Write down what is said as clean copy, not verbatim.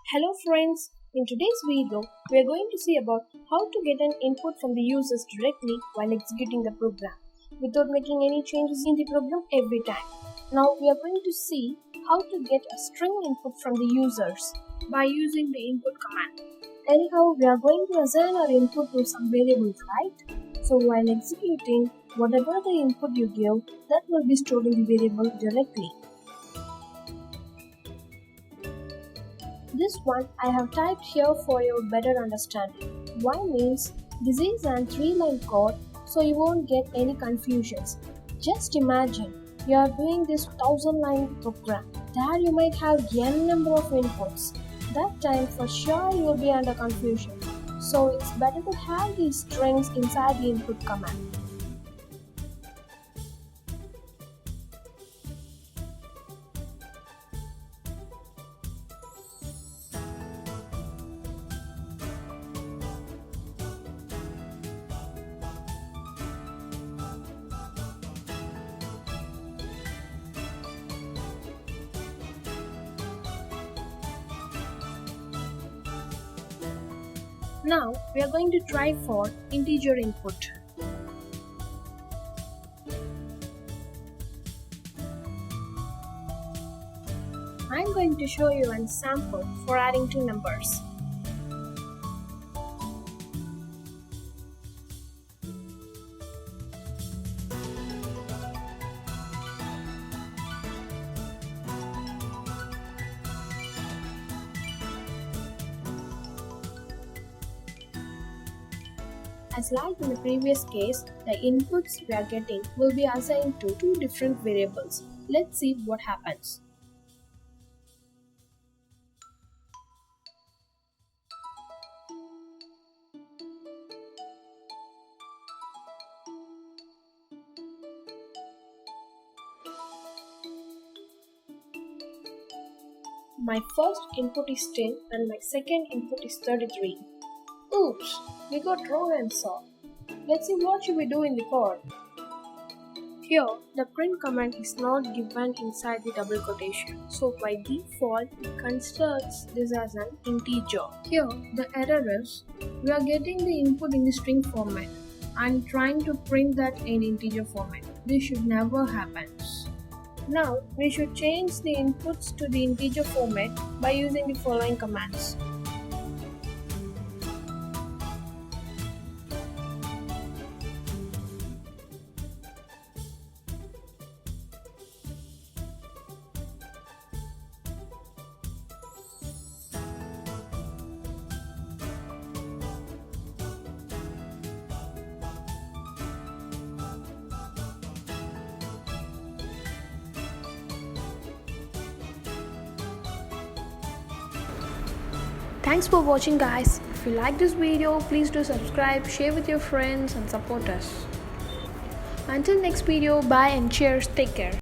Hello friends, in today's video we are going to see about how to get an input from the users directly while executing the program without making any changes in the program every time. Now we are going to see how to get a string input from the users by using the input command. Anyhow, we are going to assign our input to some variables, right? So while executing, whatever the input you give, that will be stored in the variable directly. This one I have typed here for your better understanding. Why means this is an 3-line code, so you won't get any confusions. Just imagine you are doing this 1000-line program. There you might have n number of inputs. That time for sure you will be under confusion. So it's better to have these strings inside the input command. Now we are going to try for integer input. I am going to show you a sample for adding two numbers. As like in the previous case, the inputs we are getting will be assigned to two different variables. Let's see what happens. My first input is 10 and my second input is 33. Oops, we got wrong answer. Let's see what should we do in the code. Here, the print command is not given inside the double quotation. So by default, it constructs this as an integer. Here, the error is, we are getting the input in the string format and trying to print that in integer format. This should never happen. Now, we should change the inputs to the integer format by using the following commands. Thanks for watching guys. If you like this video, please do subscribe, share with your friends and support us. Until next video, bye and cheers, take care.